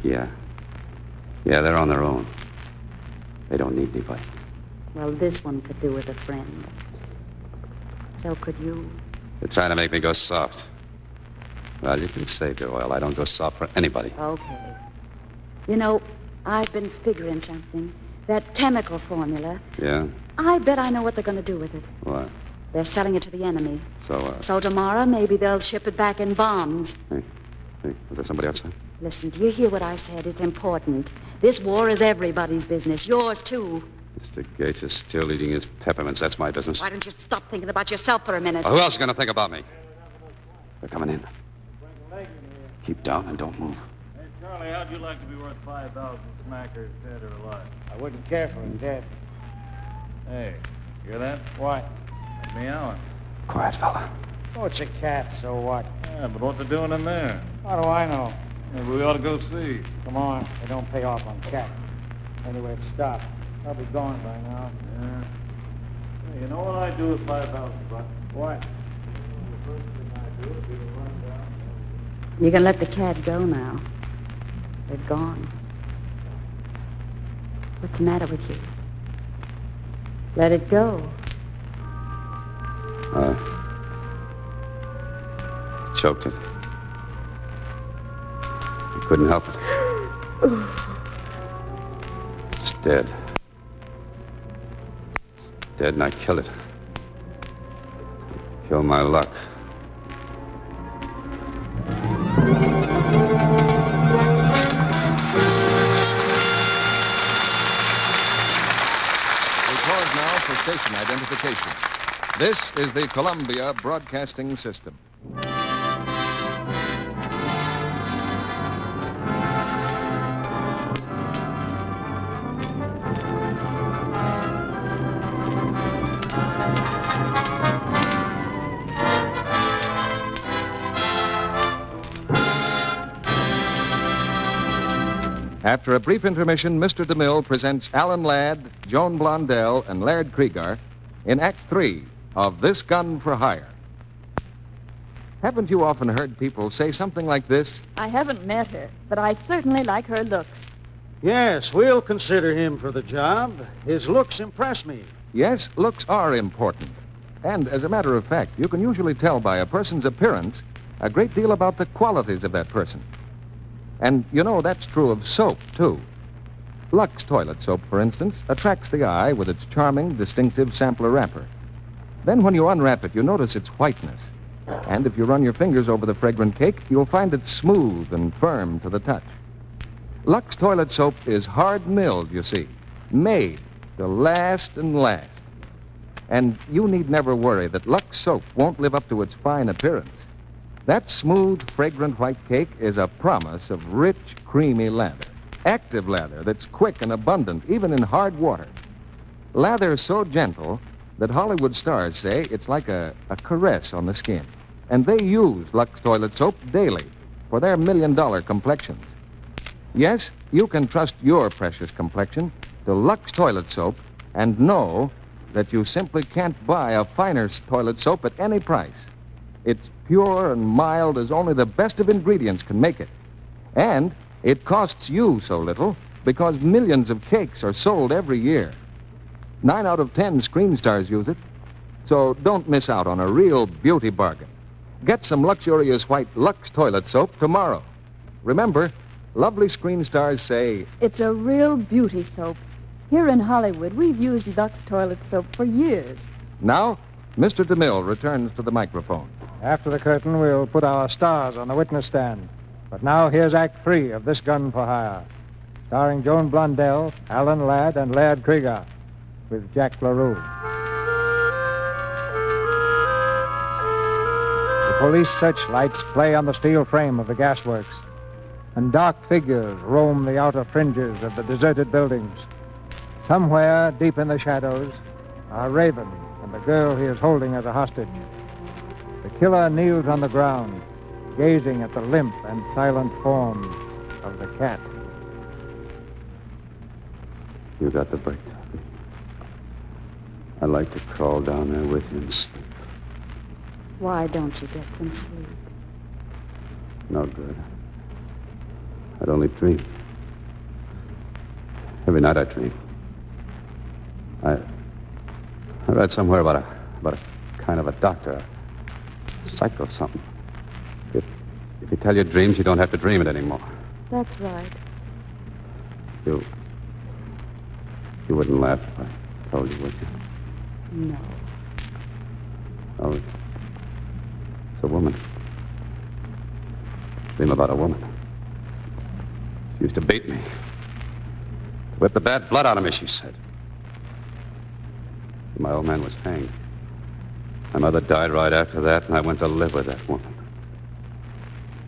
you? Yeah. Yeah, they're on their own. They don't need anybody. Well, this one could do with a friend. So could you. They're trying to make me go soft. Well, you can save your oil. I don't go soft for anybody. Okay. You know, I've been figuring something. That chemical formula. Yeah? I bet I know what they're going to do with it. What? They're selling it to the enemy. So, So tomorrow, maybe they'll ship it back in bombs. Hey, was there somebody outside? Listen, do you hear what I said? It's important. This war is everybody's business. Yours, too. Mr. Gates is still eating his peppermints. That's my business. Why don't you stop thinking about yourself for a minute? Well, who else is going to think about me? They're coming in. Keep down and don't move. Hey, Charlie, how'd you like to be worth 5,000 smackers, dead or alive? I wouldn't care for him dead. Hey, hear that? What? That's meowing. Quiet, fella. Oh, it's a cat, so what? Yeah, but what's it doing in there? How do I know? Maybe we ought to go see. Come on, they don't pay off on cats. Anyway, it stopped. I'll be gone by now. Yeah. Hey, you know what I'd do with 5,000 bucks? What? The first thing I'd do would be to run down. You can let the cat go now. They're gone. What's the matter with you? Let it go. Choked it. I couldn't help it. It's dead. It's dead, and I killed it. Killed my luck. Station identification. This is the Columbia Broadcasting System. After a brief intermission, Mr. DeMille presents Alan Ladd, Joan Blondell, and Laird Krieger in Act 3 of This Gun for Hire. Haven't you often heard people say something like this? I haven't met her, but I certainly like her looks. Yes, we'll consider him for the job. His looks impress me. Yes, looks are important. And as a matter of fact, you can usually tell by a person's appearance a great deal about the qualities of that person. And, you know, that's true of soap, too. Lux toilet soap, for instance, attracts the eye with its charming, distinctive sampler wrapper. Then when you unwrap it, you notice its whiteness. And if you run your fingers over the fragrant cake, you'll find it smooth and firm to the touch. Lux toilet soap is hard-milled, you see, made to last and last. And you need never worry that Lux soap won't live up to its fine appearance. That smooth, fragrant white cake is a promise of rich, creamy lather. Active lather that's quick and abundant, even in hard water. Lather so gentle that Hollywood stars say it's like a caress on the skin. And they use Lux toilet soap daily for their million-dollar complexions. Yes, you can trust your precious complexion to Lux toilet soap and know that you simply can't buy a finer toilet soap at any price. It's pure and mild as only the best of ingredients can make it. And it costs you so little because millions of cakes are sold every year. 9 out of 10 screen stars use it. So don't miss out on a real beauty bargain. Get some luxurious white Lux toilet soap tomorrow. Remember, lovely screen stars say, It's a real beauty soap. Here in Hollywood, we've used Lux toilet soap for years. Now, Mr. DeMille returns to the microphone. After the curtain, we'll put our stars on the witness stand. But now here's Act 3 of This Gun for Hire, starring Joan Blondell, Alan Ladd, and Laird Krieger, with Jack LaRue. The police searchlights play on the steel frame of the gasworks, and dark figures roam the outer fringes of the deserted buildings. Somewhere deep in the shadows are Raven and the girl he is holding as a hostage. The killer kneels on the ground, gazing at the limp and silent form of the cat. You got the break, Toppy. I'd like to crawl down there with you and sleep. Why don't you get some sleep? No good. I'd only dream. Every night I dream. I read somewhere about a kind of a doctor, a psycho something. If you tell your dreams, you don't have to dream it anymore. That's right. You wouldn't laugh if I told you, would you? No. Oh, it's a woman. Dream about a woman. She used to beat me. To whip the bad blood out of me, she said. My old man was hanged. My mother died right after that, and I went to live with that woman.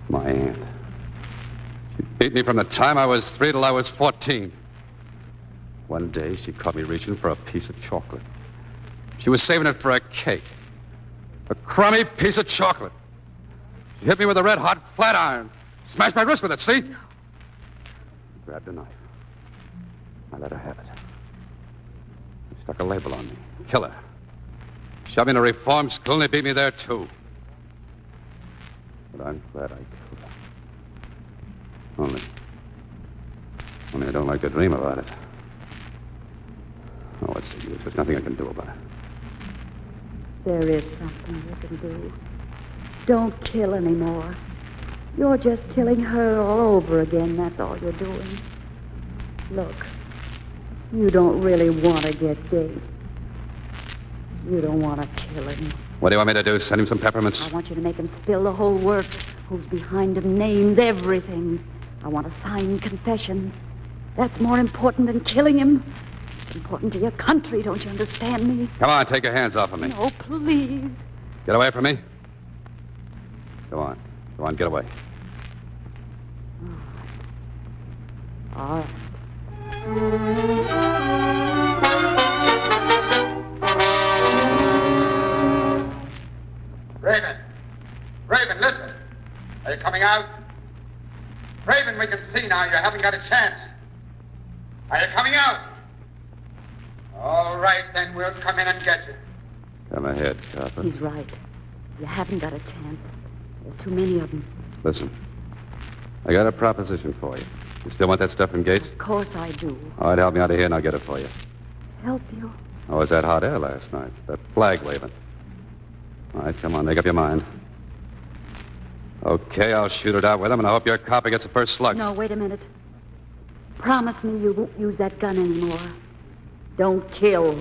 My aunt. She beat me from the time I was 3 till I was 14. One day, she caught me reaching for a piece of chocolate. She was saving it for a cake. A crummy piece of chocolate. She hit me with a red-hot flat iron. Smashed my wrist with it, see? Grabbed a knife. I let her have it. She stuck a label on me. Killer. Shoved me in a reform school, and they beat me there, too. But I'm glad I killed her. Only I don't like to dream about it. Oh, what's the use? There's nothing I can do about it. There is something you can do. Don't kill anymore. You're just killing her all over again. That's all you're doing. Look, you don't really want to get Gates. You don't want to kill him. What do you want me to do? Send him some peppermints? I want you to make him spill the whole works. Who's behind him, names, everything. I want a signed confession. That's more important than killing him. It's important to your country, don't you understand me? Come on, take your hands off of me. No, please. Get away from me. Go on. Go on, get away. All right. Raven! Raven, listen! Are you coming out? Raven, we can see now you haven't got a chance. Are you coming out? All right, then we'll come in and get you. Come ahead, copper. He's right. You haven't got a chance. There's too many of them. Listen, I got a proposition for you. You still want that stuff from Gates? Of course I do. All right, help me out of here and I'll get it for you. Help you? Oh, was that hot air last night? That flag waving. All right, come on, make up your mind. Okay, I'll shoot it out with him, and I hope your copper gets the first slug. No, wait a minute. Promise me you won't use that gun anymore. Don't kill.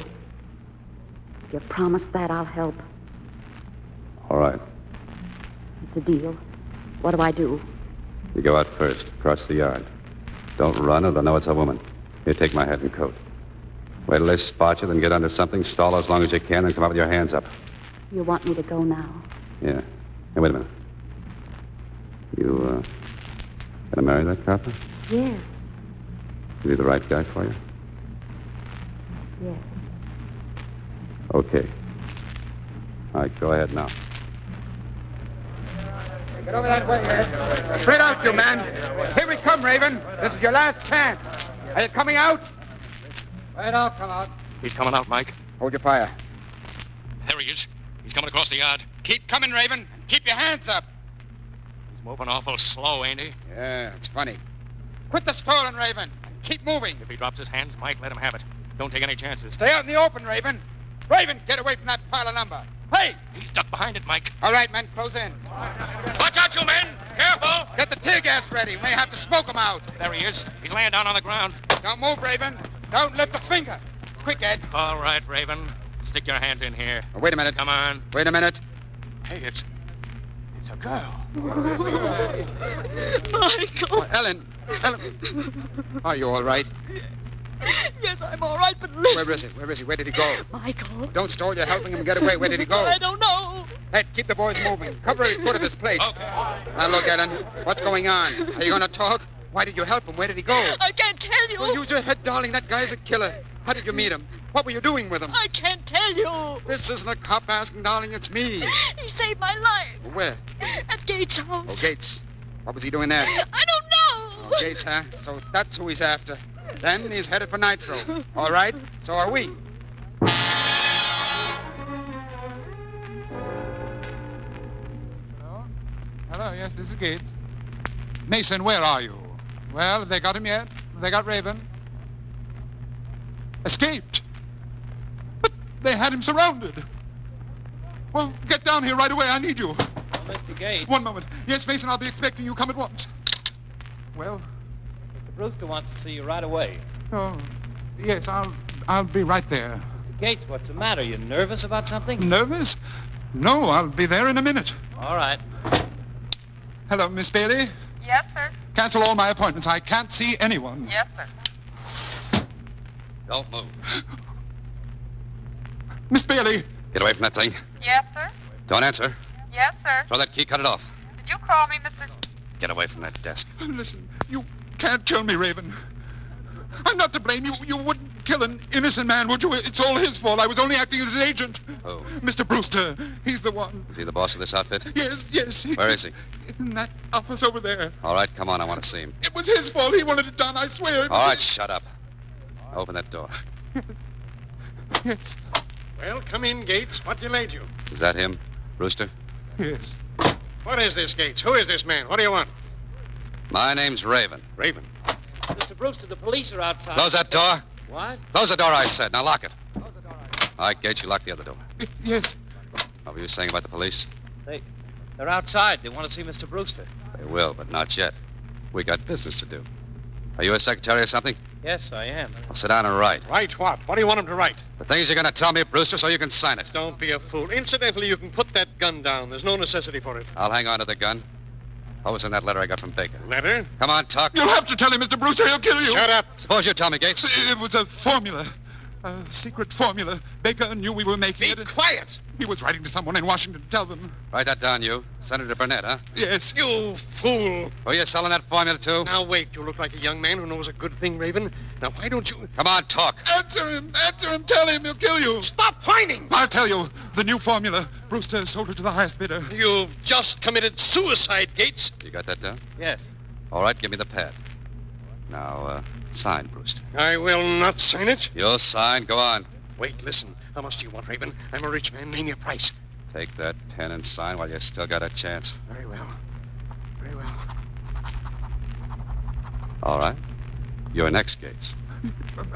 If you promise that, I'll help. All right. It's a deal. What do I do? You go out first, across the yard. Don't run or they'll know it's a woman. Here, take my hat and coat. Wait till they spot you, then get under something, stall as long as you can, and come up with your hands up. You want me to go now? Yeah. Hey, wait a minute. You, gonna marry that copper? Yes. Is he the right guy for you? Yes. Okay. All right, go ahead now. Get over that way, Ed. Straight out, you man. Here we come, Raven. This is your last chance. Are you coming out? Right, I'll come out. He's coming out, Mike. Hold your fire. There he is. He's coming across the yard. Keep coming, Raven. Keep your hands up. He's moving awful slow, ain't he? Yeah, it's funny. Quit the stalling, Raven. Keep moving. If he drops his hands, Mike, let him have it. Don't take any chances. Stay out in the open, Raven. Raven, get away from that pile of lumber. Hey! He's ducked behind it, Mike. All right, men, close in. Watch out, you men! Careful! Get the tear gas ready. May have to smoke them out. There he is. He's laying down on the ground. Don't move, Raven. Don't lift a finger. Quick, Ed. All right, Raven. Stick your hand in here. Oh, wait a minute. Come on. Wait a minute. Hey, it's a girl. Michael. Ellen. Are you all right? Yes, I'm all right, but listen. Where is he? Where is he? Where did he go? Michael. Don't stall. You're helping him get away. Where did he go? I don't know. Ed, keep the boys moving. Cover every foot of this place. Okay. Now, look, Ellen. What's going on? Are you going to talk? Why did you help him? Where did he go? I can't tell you. Well, use your head, darling. That guy's a killer. How did you meet him? What were you doing with him? I can't tell you. This isn't a cop asking, darling. It's me. He saved my life. Where? At Gates' house. Oh, Gates. What was he doing there? I don't know. Oh, Gates, huh? So that's who he's after. Then he's headed for Nitro. All right? So are we. Hello, yes, this is Gates. Mason, where are you? Well, have they got him yet? Have they got Raven? Escaped? But they had him surrounded. Well, get down here right away. I need you. Oh, Mr. Gates. One moment. Yes, Mason, I'll be expecting you. Come at once. Well? Mr. Brewster wants to see you right away. Oh, yes, I'll be right there. Mr. Gates, what's the matter? You nervous about something? Nervous? No, I'll be there in a minute. All right. Hello, Miss Bailey. Yes, sir. Cancel all my appointments. I can't see anyone. Yes, sir. Don't move. Miss Bailey. Get away from that thing. Yes, sir. Don't answer. Yes, sir. Throw that key, cut it off. Did you call me, Mr. Get away from that desk. Listen, you can't kill me, Raven. I'm not to blame. You wouldn't kill an innocent man, would you? It's all his fault. I was only acting as his agent. Oh. Mr. Brewster. He's the one. Is he the boss of this outfit? Yes. Where is he? In that office over there. All right, come on. I want to see him. It was his fault. He wanted it done, I swear. All right, shut up. Open that door. Yes. Well, come in, Gates. What delayed you? Is that him, Brewster? Yes. What is this, Gates? Who is this man? What do you want? My name's Raven. Raven. Mr. Brewster, the police are outside. Close that door. What? Close the door, I said. Now lock it. All right, Gates, you lock the other door. Yes. What were you saying about the police? They're outside. They want to see Mr. Brewster. They will, but not yet. We got business to do. Are you a secretary or something? Yes, I am. Well, sit down and write. Write what? What do you want him to write? The things you're going to tell me, Brewster, so you can sign it. Don't be a fool. Incidentally, you can put that gun down. There's no necessity for it. I'll hang on to the gun. What was in that letter I got from Baker? Letter? Come on, talk. You'll have to tell him, Mr. Brewster. He'll kill you. Shut up. Suppose you tell me, Gates. It was a formula. A secret formula. Baker knew we were making it. Be quiet. He was writing to someone in Washington to tell them. Write that down, you. Senator Burnett, huh? Yes. You fool. Were you selling that formula, too? Now, wait. You look like a young man who knows a good thing, Raven. Now, why don't you... Come on, talk. Answer him. Tell him. He'll kill you. Stop whining. I'll tell you. The new formula. Brewster sold it to the highest bidder. You've just committed suicide, Gates. You got that down? Yes. All right, give me the pad. Now, sign, Brewster. I will not sign it. You'll sign. Go on. Wait, listen. How much do you want, Raven? I'm a rich man. Name your price. Take that pen and sign while you still got a chance. Very well. Very well. All right. You're next, Gates.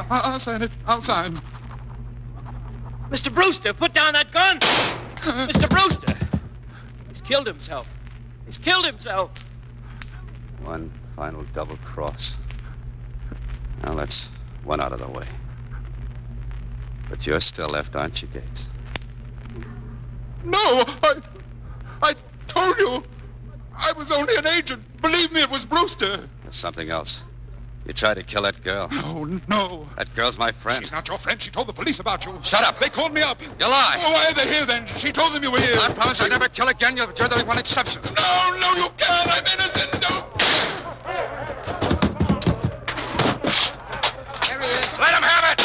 I'll sign it. I'll sign. Mr. Brewster, put down that gun! Mr. Brewster! He's killed himself. He's killed himself. One final double cross. Now, that's one out of the way. But you're still left, aren't you, Gates? No, I told you. I was only an agent. Believe me, it was Brewster. There's something else. You tried to kill that girl. No. That girl's my friend. She's not your friend. She told the police about you. Shut up. They called me up. You lie. Oh, why are they here then? She told them you were here. I promise I'll never kill again. You're the one exception. No, you can't. I'm innocent. No. There he is. Let him have it!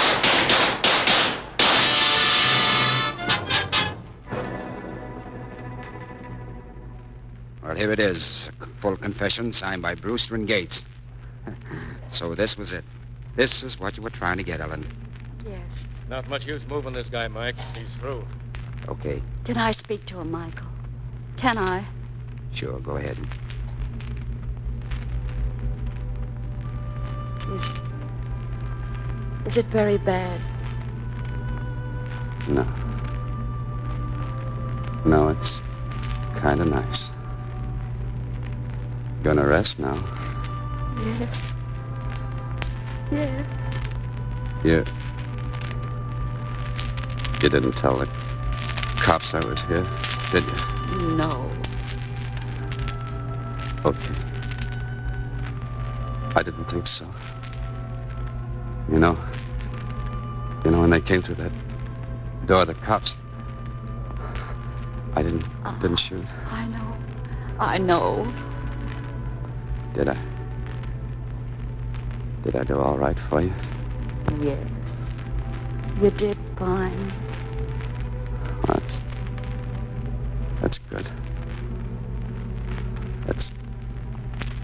Well, here it is. A full confession signed by Brewster and Gates. So this was it. This is what you were trying to get, Ellen. Yes. Not much use moving this guy, Mike. He's through. Okay, Can I speak to him, Michael? Can I? sure, go ahead. Is it very bad? No. No, it's kind of nice. Gonna rest now. Yes. Yes. You didn't tell the cops I was here, did you? No. Okay. I didn't think so. You know, when they came through that door, the cops, I didn't shoot. I know. Did I? Did I do all right for you? Yes. You did fine. That's good. That's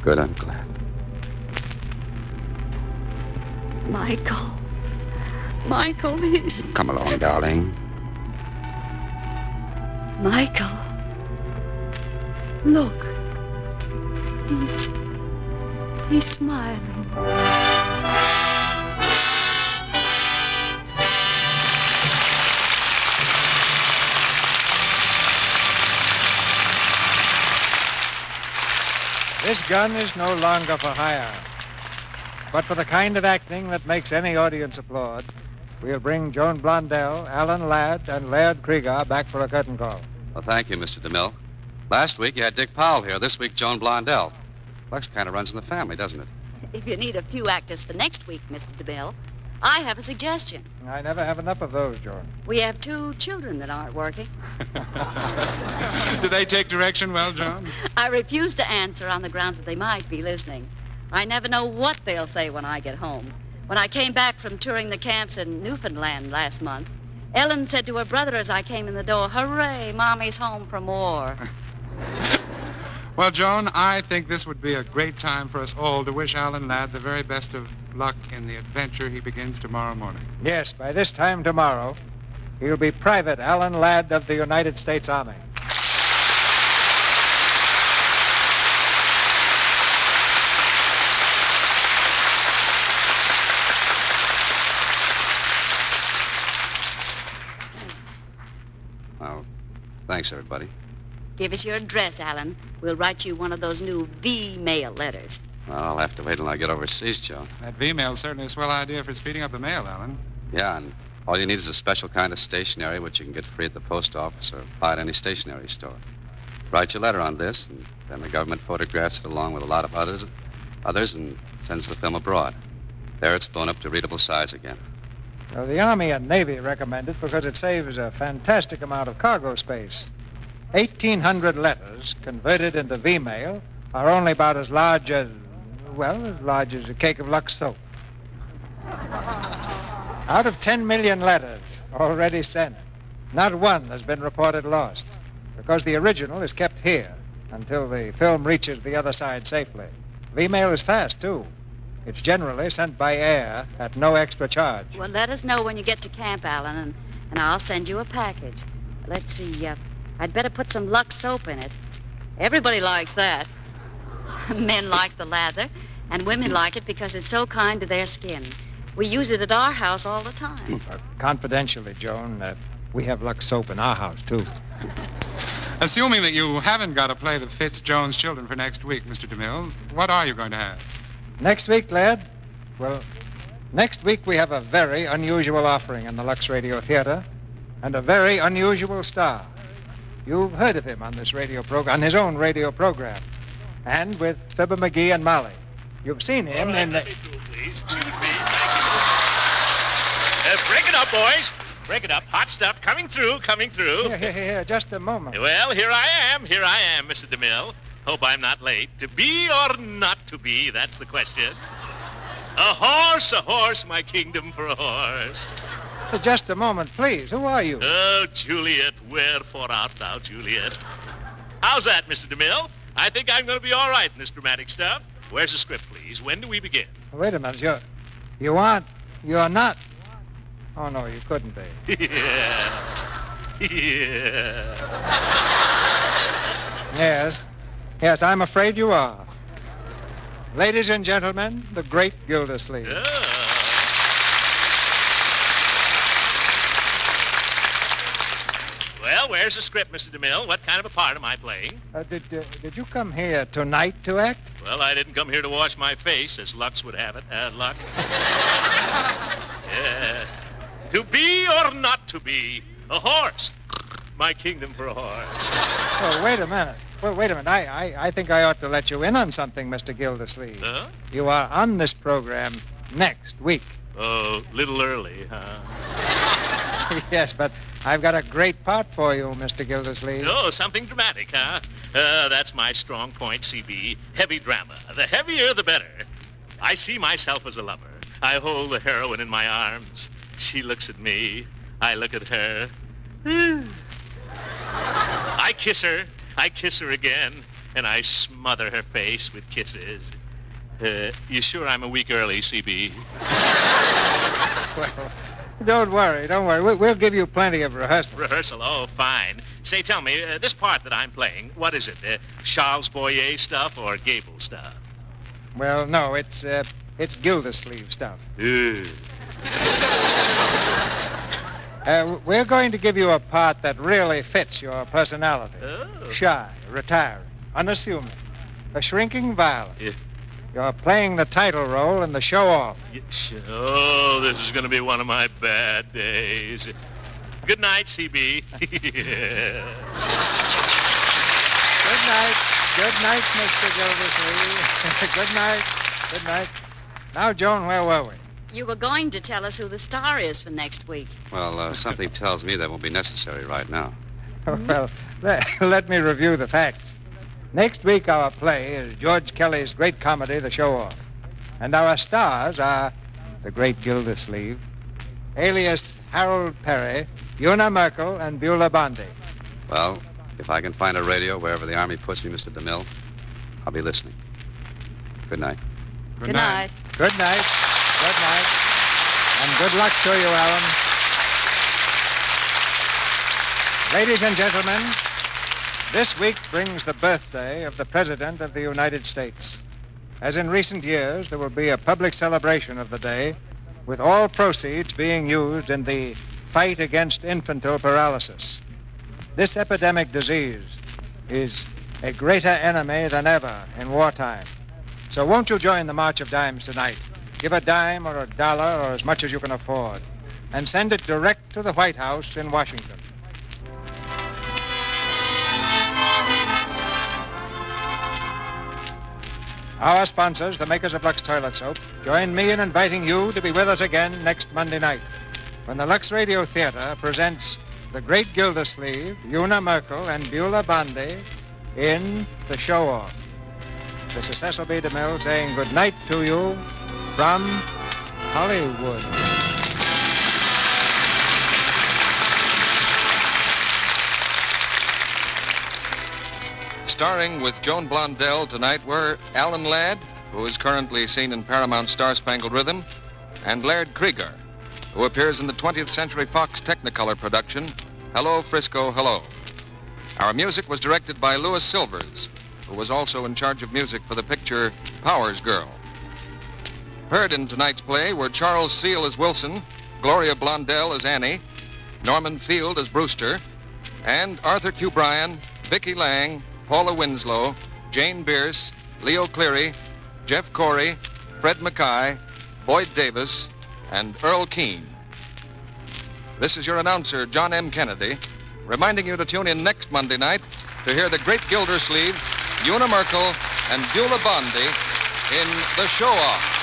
good, I'm glad. Michael, he's... Come along, darling. Michael. Look. He's smiling. This gun is no longer for hire. But for the kind of acting that makes any audience applaud, we'll bring Joan Blondell, Alan Ladd, and Laird Krieger back for a curtain call. Well, thank you, Mr. DeMille. Last week you had Dick Powell here. This week, Joan Blondell. Lux kind of runs in the family, doesn't it? If you need a few actors for next week, Mr. DeMille, I have a suggestion. I never have enough of those, Joan. We have 2 children that aren't working. Do they take direction well, John? I refuse to answer on the grounds that they might be listening. I never know what they'll say when I get home. When I came back from touring the camps in Newfoundland last month, Ellen said to her brother as I came in the door, "Hooray, Mommy's home from war." Well, Joan, I think this would be a great time for us all to wish Alan Ladd the very best of luck in the adventure he begins tomorrow morning. Yes, by this time tomorrow, he'll be Private Alan Ladd of the United States Army. Well, thanks, everybody. Give us your address, Alan. We'll write you one of those new V-mail letters. Well, I'll have to wait till I get overseas, Joan. That V-mail's certainly a swell idea for speeding up the mail, Alan. Yeah, and all you need is a special kind of stationery, which you can get free at the post office or buy at any stationery store. Write your letter on this, and then the government photographs it along with a lot of others, and sends the film abroad. There it's blown up to readable size again. Well, the Army and Navy recommend it because it saves a fantastic amount of cargo space. 1,800 letters converted into V-mail are only about as large as a cake of Lux soap. Out of 10 million letters already sent, not one has been reported lost because the original is kept here until the film reaches the other side safely. V-mail is fast, too. It's generally sent by air at no extra charge. Well, let us know when you get to camp, Alan, and I'll send you a package. Let's see, I'd better put some Lux soap in it. Everybody likes that. Men like the lather, and women like it because it's so kind to their skin. We use it at our house all the time. Confidentially, Joan, we have Lux soap in our house, too. Assuming that you haven't got a play that fits Joan's children for next week, Mr. DeMille, what are you going to have? Next week, lad? Well, next week we have a very unusual offering in the Lux Radio Theater and a very unusual star. You've heard of him on this radio program, on his own radio program, and with Fibber McGee and Molly. You've seen him in the... Break it up, boys. Break it up. Hot stuff coming through. Here, just a moment. Well, here I am, Mr. DeMille. Hope I'm not late. To be or not to be, that's the question. A horse, my kingdom for a horse. Just a moment, please. Who are you? Oh, Juliet, wherefore art thou, Juliet? How's that, Mr. DeMille? I think I'm going to be all right in this dramatic stuff. Where's the script, please? When do we begin? Wait a minute. You're not. Oh, no, you couldn't be. Yeah. Yes. Yes, I'm afraid you are. Ladies and gentlemen, the great Gildersleeve. Well, where's the script, Mr. DeMille? What kind of a part am I playing? Did you come here tonight to act? Well, I didn't come here to wash my face, as Lux would have it. Luck. Yeah. To be or not to be, a horse. My kingdom for a horse. Oh, wait a minute. Well, wait a minute. I think I ought to let you in on something, Mr. Gildersleeve. Huh? You are on this program next week. Oh, little early, huh? Yes, but I've got a great part for you, Mr. Gildersleeve. Oh, something dramatic, huh? That's my strong point, CB. Heavy drama. The heavier, the better. I see myself as a lover. I hold the heroine in my arms. She looks at me. I look at her. I kiss her. I kiss her again, and I smother her face with kisses. You sure I'm a week early, CB? Well, don't worry. We'll give you plenty of rehearsal. Rehearsal? Oh, fine. Say, tell me, this part that I'm playing, what is it? Charles Boyer stuff or Gable stuff? Well, no, it's Gildersleeve stuff. We're going to give you a part that really fits your personality. Oh. Shy, retiring, unassuming, a shrinking violet. Yeah. You're playing the title role in the show-off. Oh, this is going to be one of my bad days. Good night, CB. Good night. Good night, Mr. Gildersleeve. Good night. Good night. Now, Joan, where were we? You were going to tell us who the star is for next week. Well, something tells me that won't be necessary right now. Well, let me review the facts. Next week, our play is George Kelly's great comedy, The Show-Off. And our stars are the great Gildersleeve, alias Harold Perry, Una Merkel, and Beulah Bondi. Well, if I can find a radio wherever the Army puts me, Mr. DeMille, I'll be listening. Good night. Good night. Good night. Good night. And good luck to you, Alan. Ladies and gentlemen, this week brings the birthday of the President of the United States. As in recent years, there will be a public celebration of the day, with all proceeds being used in the fight against infantile paralysis. This epidemic disease is a greater enemy than ever in wartime. So won't you join the March of Dimes tonight? Give a dime or a dollar or as much as you can afford, and send it direct to the White House in Washington. Our sponsors, the makers of Lux Toilet Soap, join me in inviting you to be with us again next Monday night, when the Lux Radio Theater presents the great Gildersleeve, Una Merkel, and Beulah Bondi in The Show-Off. This is Cecil B. DeMille saying good night to you from Hollywood. Starring with Joan Blondell tonight were Alan Ladd, who is currently seen in Paramount's Star-Spangled Rhythm, and Laird Krieger, who appears in the 20th Century Fox Technicolor production, Hello, Frisco, Hello. Our music was directed by Louis Silvers, who was also in charge of music for the picture Powers Girl. Heard in tonight's play were Charles Seal as Wilson, Gloria Blondell as Annie, Norman Field as Brewster, and Arthur Q. Bryan, Vicki Lang, Paula Winslow, Jane Bierce, Leo Cleary, Jeff Corey, Fred Mackay, Boyd Davis, and Earl Keane. This is your announcer, John M. Kennedy, reminding you to tune in next Monday night to hear the great Gildersleeve, Una Merkel, and Beulah Bondi in The Show-Off.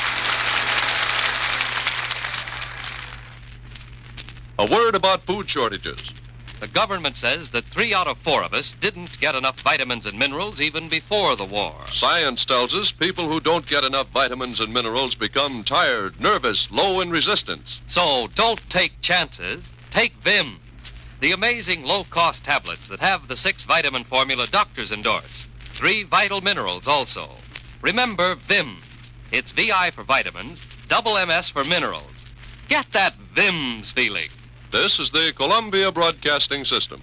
A word about food shortages. The government says that 3 out of 4 of us didn't get enough vitamins and minerals even before the war. Science tells us people who don't get enough vitamins and minerals become tired, nervous, low in resistance. So don't take chances. Take Vims, the amazing low-cost tablets that have the 6-vitamin formula doctors endorse. 3 vital minerals also. Remember Vims. It's VI for vitamins, double MS for minerals. Get that VIMS feeling. This is the Columbia Broadcasting System.